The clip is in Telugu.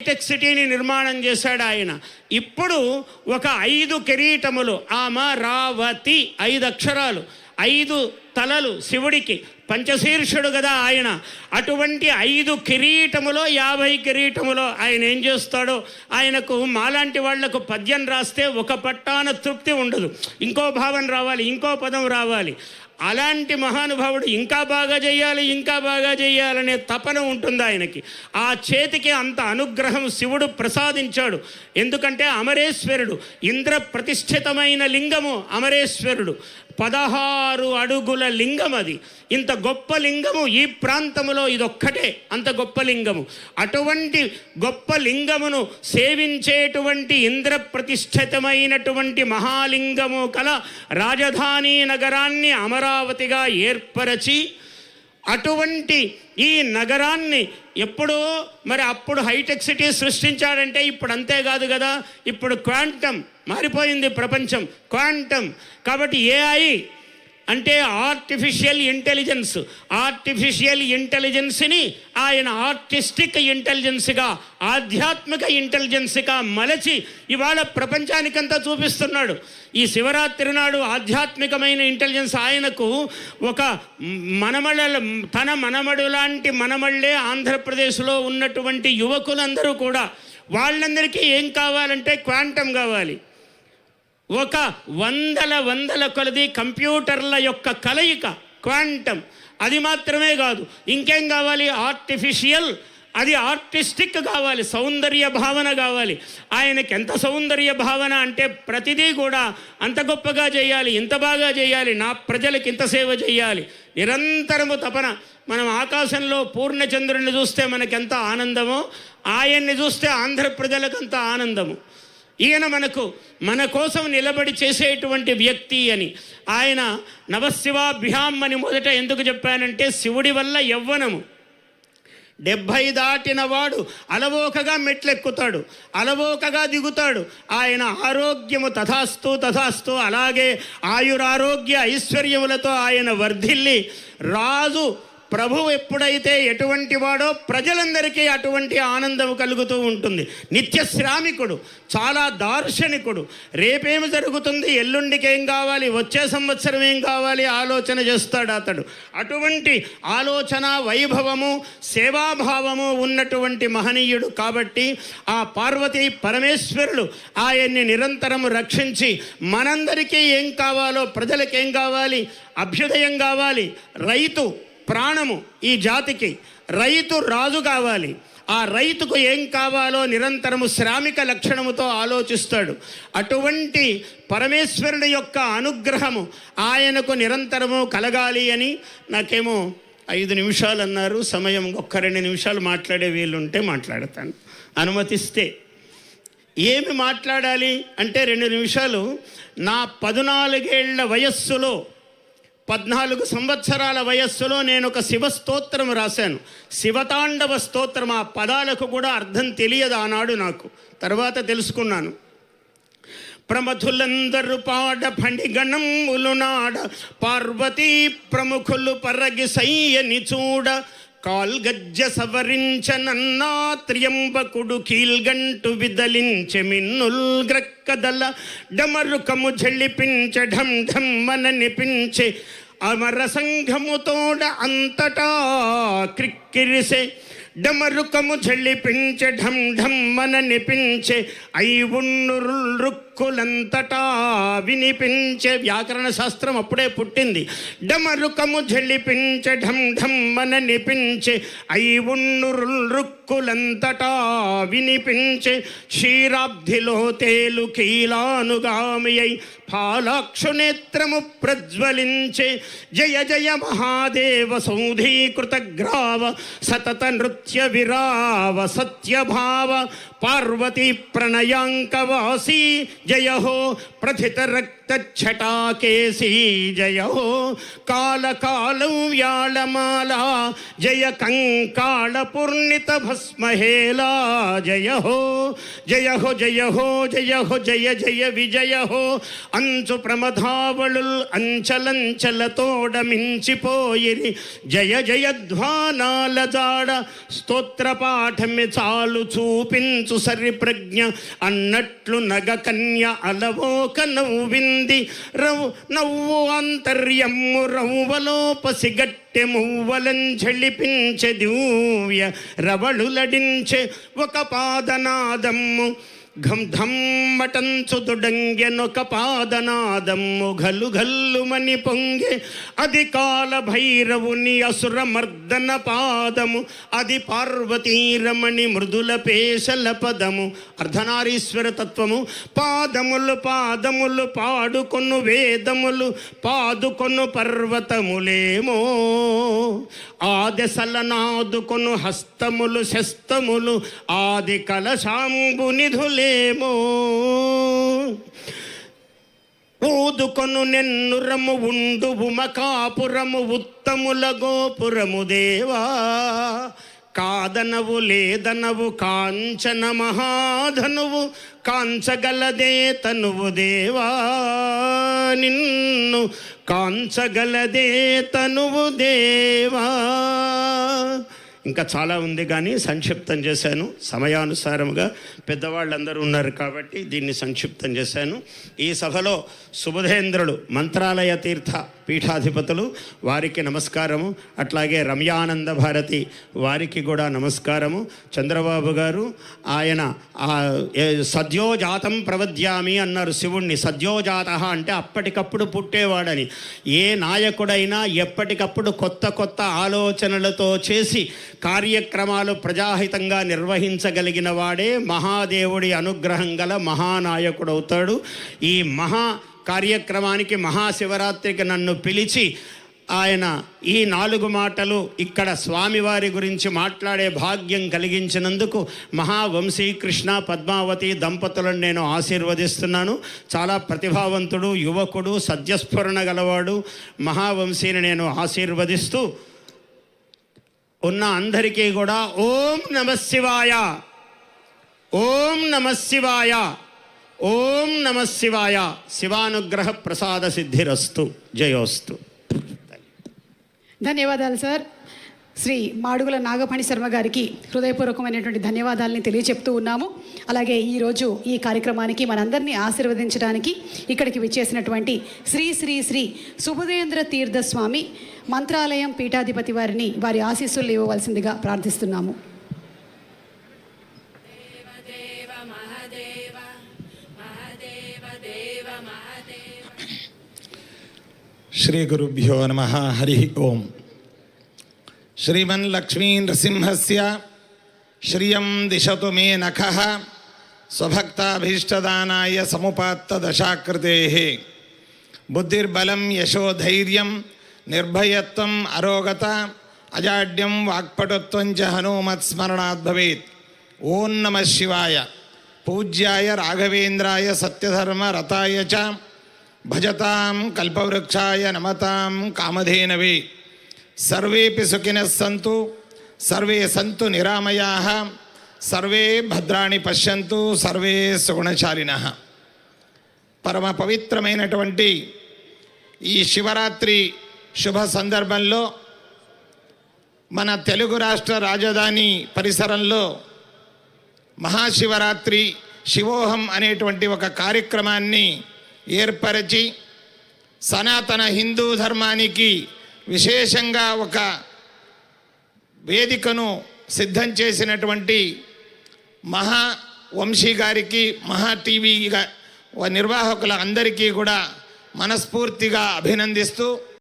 హైటెక్ సిటీని నిర్మాణం చేశాడు ఆయన. ఇప్పుడు ఒక 5 కిరీటములు, అమరావతి 5 అక్షరాలు, 5 తలలు శివుడికి, పంచశీర్షుడు కదా ఆయన. అటువంటి 5 కిరీటములో 50 కిరీటములో ఆయన ఏం చేస్తాడో, ఆయనకు మాలాంటి వాళ్లకు పద్యం రాస్తే ఒక పట్టాన తృప్తి ఉండదు, ఇంకో భావం రావాలి, ఇంకో పదం రావాలి. అలాంటి మహానుభావుడు ఇంకా బాగా చేయాలి, ఇంకా బాగా చేయాలనే తపన ఉంటుంది ఆయనకి. ఆ చేతికి అంత అనుగ్రహం శివుడు ప్రసాదించాడు. ఎందుకంటే అమరేశ్వరుడు, ఇంద్ర ప్రతిష్ఠితమైన లింగము అమరేశ్వరుడు. 16 అడుగుల లింగం అది. ఇంత గొప్ప లింగము ఈ ప్రాంతంలో ఇదొక్కటే అంత గొప్ప లింగము. అటువంటి గొప్ప లింగమును సేవించేటువంటి ఇంద్ర ప్రతిష్ఠితమైనటువంటి మహాలింగము కల రాజధాని నగరాన్ని అమరావతిగా ఏర్పరచి, అటువంటి ఈ నగరాన్ని ఎప్పుడో మరి అప్పుడు హైటెక్ సిటీ సృష్టించాడంటే ఇప్పుడు అంతేకాదు కదా, ఇప్పుడు క్వాంటమ్ మారిపోయింది ప్రపంచం, క్వాంటమ్. కాబట్టి ఏఐ అంటే ఆర్టిఫిషియల్ ఇంటెలిజెన్స్. ఆర్టిఫిషియల్ ఇంటెలిజెన్స్ని ఆయన ఆర్టిస్టిక్ ఇంటెలిజెన్స్గా, ఆధ్యాత్మిక ఇంటెలిజెన్స్గా మలచి ఇవాళ ప్రపంచానికంతా చూపిస్తున్నాడు. ఈ శివరాత్రి నాడు ఆధ్యాత్మికమైన ఇంటెలిజెన్స్ ఆయనకు ఒక తన మనమడు లాంటి మనమళ్ళే ఆంధ్రప్రదేశ్లో ఉన్నటువంటి యువకులందరూ కూడా, వాళ్ళందరికీ ఏం కావాలంటే క్వాంటమ్ కావాలి. ఒక వందల కొలది కంప్యూటర్ల యొక్క కలయిక క్వాంటమ్. అది మాత్రమే కాదు, ఇంకేం కావాలి, ఆర్టిఫిషియల్, అది ఆర్టిస్టిక్ కావాలి, సౌందర్య భావన కావాలి. ఆయనకి ఎంత సౌందర్య భావన అంటే ప్రతిదీ కూడా అంత గొప్పగా చేయాలి, ఇంత బాగా చేయాలి, నా ప్రజలకు ఇంత సేవ చేయాలి, నిరంతరము తపన. మనం ఆకాశంలో పూర్ణచంద్రుని చూస్తే మనకెంత ఆనందమో, ఆయన్ని చూస్తే ఆంధ్ర ప్రజలకు అంత ఆనందము. ఈయన మన కోసం నిలబడి చేసేటువంటి వ్యక్తి అని. ఆయన నవశివాభ్యాం అని మొదట ఎందుకు చెప్పానంటే, శివుడి వల్ల యవ్వనము. 70 దాటిన వాడు అలవోకగా మెట్లెక్కుతాడు, అలవోకగా దిగుతాడు. ఆయన ఆరోగ్యము తథాస్తు తథాస్తు, అలాగే ఆయురారోగ్య ఐశ్వర్యములతో ఆయన వర్ధిల్లి రాజు ప్రభువు ఎప్పుడైతే ఎటువంటి వాడో ప్రజలందరికీ అటువంటి ఆనందం కలుగుతూ ఉంటుంది. నిత్య శ్రామికుడు, చాలా దార్శనికుడు. రేపేమి జరుగుతుంది, ఎల్లుండికి ఏం కావాలి, వచ్చే సంవత్సరం ఏం కావాలి ఆలోచన చేస్తాడు అతడు. అటువంటి ఆలోచన వైభవము, సేవాభావము ఉన్నటువంటి మహనీయుడు. కాబట్టి ఆ పార్వతీ పరమేశ్వరులు ఆయన్ని నిరంతరము రక్షించి, మనందరికీ ఏం కావాలో, ప్రజలకేం కావాలి, అభ్యుదయం కావాలి. రైతు ప్రాణము, ఈ జాతికి రైతు రాజు కావాలి. ఆ రైతుకు ఏం కావాలో నిరంతరము శ్రామిక లక్షణముతో ఆలోచిస్తాడు. అటువంటి పరమేశ్వరుడి యొక్క అనుగ్రహము ఆయనకు నిరంతరము కలగాలి అని. నాకేమో 5 నిమిషాలు అన్నారు, సమయం ఒక్క 2 నిమిషాలు మాట్లాడే వీలుంటే మాట్లాడతాను, అనుమతిస్తే. ఏమి మాట్లాడాలి అంటే 2 నిమిషాలు. నా 14 ఏళ్ల వయస్సులో, 14 సంవత్సరాల వయస్సులో నేను ఒక శివస్తోత్రం రాశాను, శివతాండవ స్తోత్రం. ఆ పదాలకు కూడా అర్థం తెలియదు ఆనాడు నాకు, తర్వాత తెలుసుకున్నాను. ప్రమథులందరూ పాడ ఫణిగణములు నాడ, పార్వతీ ప్రముఖులు పరగి సయ్యని చూడ, కాల్గజ్జ సవరించనన్నా త్ర్యంబకుడు కీల్గంటు విదలించె మిన్నుల్ గ్రక్కదల, డమరుకము జల్లిపించ ఢం ఢం మననిపించే, అమర సంఘముతోడ అంతటా క్రిక్కిరిసే, డమరుకము జల్లిపించే ఢం ఢం మననిపించే, రుక్కులంతటా వినిపించే. వ్యాకరణ శాస్త్రం అప్పుడే పుట్టింది. డమరుకము జల్లిపించే ఢం ఢం మననిపించే, రుక్కులంతటా వినిపించే, క్షీరాబ్ధిలో తేలు కీలానుగామి అయి ఫాలాక్షు నేత్రము ప్రజ్వలించే, జయ జయ మహాదేవ సౌధీకృత గ్రావ, సతత నృత్య విరావ సత్యభావ, పార్వతీ ప్రణయాంకవాసీ జయ హో, ప్రథిత రక్త రక్తఛటాకేశీ జయ హో కాళకాలం వ్యాళమాలా జయ కంకాళ పూర్ణిత భస్మహేలా జయ హో జయ హో జయ హో జయ హో జయ జయ విజయ హో అంచు ప్రమధావళుల్ అంచలంచలతోడ మించిపోయిరి జయ జయధ్వానాల జాడ స్తోత్ర పాఠమి చాలు చూపించు సరి ప్రజ్ఞ అన్నట్లు నగ కన్య అలవోక నవ్వింది నవ్వు అంతర్యమ్ము రవ్వలోపసి గట్టె మువ్వలంఝళిపించె దివ్య రవళులడించే ఒక పాదనాదమ్ము ఘం ధమ్మటంచు దుడంగెనొక పాదనాదమ్ము ఘల్లు ఘల్లుమని పొంగే అది కాల భైరవుని అసుర మర్దన పాదము అది పార్వతీరమణి మృదుల పేశల పదము అర్ధనారీశ్వర తత్వము పాదములు పాదములు పాడుకొను వేదములు పాదుకొను పర్వతములేమో ఆదెసల నాదుకొను హస్తములు శస్తములు ఆది కలశాంబు నిధులేమో ఊదుకొను నెన్నురము ఉండు ఉమకాపురము ఉత్తముల గోపురము దేవా కాదనవు లేదనవు కాంచన మహాధనువు కాంచగలదే తనువు దేవా నిన్ను కాంచగలదే తనువు దేవా. ఇంకా చాలా ఉంది కానీ సంక్షిప్తం చేశాను. సమయానుసారముగా పెద్దవాళ్ళందరూ ఉన్నారు కాబట్టి దీన్ని సంక్షిప్తం చేశాను. ఈ సభలో సుబుధేంద్రులు మంత్రాలయ తీర్థ పీఠాధిపతులు వారికి నమస్కారము. అట్లాగే రమ్యానంద భారతి వారికి కూడా నమస్కారము. చంద్రబాబు గారు ఆయన సద్యోజాతం ప్రవద్యామి అన్నారు శివుణ్ణి. సద్యోజాత అంటే అప్పటికప్పుడు పుట్టేవాడని. ఏ నాయకుడైనా ఎప్పటికప్పుడు కొత్త కొత్త ఆలోచనలతో చేసి కార్యక్రమాలు ప్రజాహితంగా నిర్వహించగలిగిన వాడే మహాదేవుడి అనుగ్రహం గల మహానాయకుడు అవుతాడు. ఈ మహా కార్యక్రమానికి మహాశివరాత్రికి నన్ను పిలిచి ఆయన ఈ 4 మాటలు ఇక్కడ స్వామివారి గురించి మాట్లాడే భాగ్యం కలిగించినందుకు మహావంశీకృష్ణ పద్మావతి దంపతులను నేను ఆశీర్వదిస్తున్నాను. చాలా ప్రతిభావంతుడు, యువకుడు, సద్యస్ఫురణ గలవాడు మహావంశీని నేను ఆశీర్వదిస్తూ ఉన్న అందరికీ కూడా ఓం నమః శివాయ, ఓం నమః శివాయ, ఓం నమః శివాయ. శివానుగ్రహ ప్రసాద సిద్ధిరస్తు. జయోస్తు. ధన్యవాదాలు సార్. శ్రీ మాడుగుల నాగపణి శర్మ గారికి హృదయపూర్వకమైనటువంటి ధన్యవాదాలని తెలియచెప్తూ ఉన్నాము. అలాగే ఈరోజు ఈ కార్యక్రమానికి మనందరినీ ఆశీర్వదించడానికి ఇక్కడికి విచ్చేసినటువంటి శ్రీ శ్రీ శ్రీ సుబుధేంద్ర తీర్థస్వామి మంత్రాలయం పీఠాధిపతి వారిని వారి ఆశీస్సులు ఇవ్వవలసిందిగా ప్రార్థిస్తున్నాము. శ్రీ గురుభ్యో నమః. హరి ఓం. శ్రీమన్ లక్ష్మీ నృసింహస్య శ్రియం దిశతు మే నఖః స్వభక్తాభీష్టదానాయ సముపాత్త దశాకృతేః బుద్ధిర్బలం యశోధైర్యం నిర్భయత్వం అరోగత అజాడ్యం వాక్పటుత్వం చ హనుమత్స్మరణాత్ భవేత్. ఓం నమః శివాయ. పూజ్యాయ రాఘవేంద్రాయ సత్యధర్మ రతాయ చ భజతాం కల్పవృక్షాయ నమతాం కామధేనవే. సర్వేపి సుఖినః సంతు సర్వే సంతు నిరామయాః సర్వే భద్రాణి పశ్యంతు సర్వే సుగుణశాలినః. పరమ పవిత్రమైనటువంటి ఈ శివరాత్రి శుభ సందర్భంలో మన తెలుగు రాష్ట్ర రాజధాని పరిసరంలో మహాశివరాత్రి శివోహం అనేటువంటి ఒక కార్యక్రమాన్ని ఏర్పరిచి సనాతన హిందూ ధర్మానికి విశేషంగా ఒక వేదికను సిద్ధం చేసినటువంటి మహా వంశీ గారికి, మహా టీవీ నిర్వాహకుల అందరికీ కూడా మనస్ఫూర్తిగా అభినందిస్తూ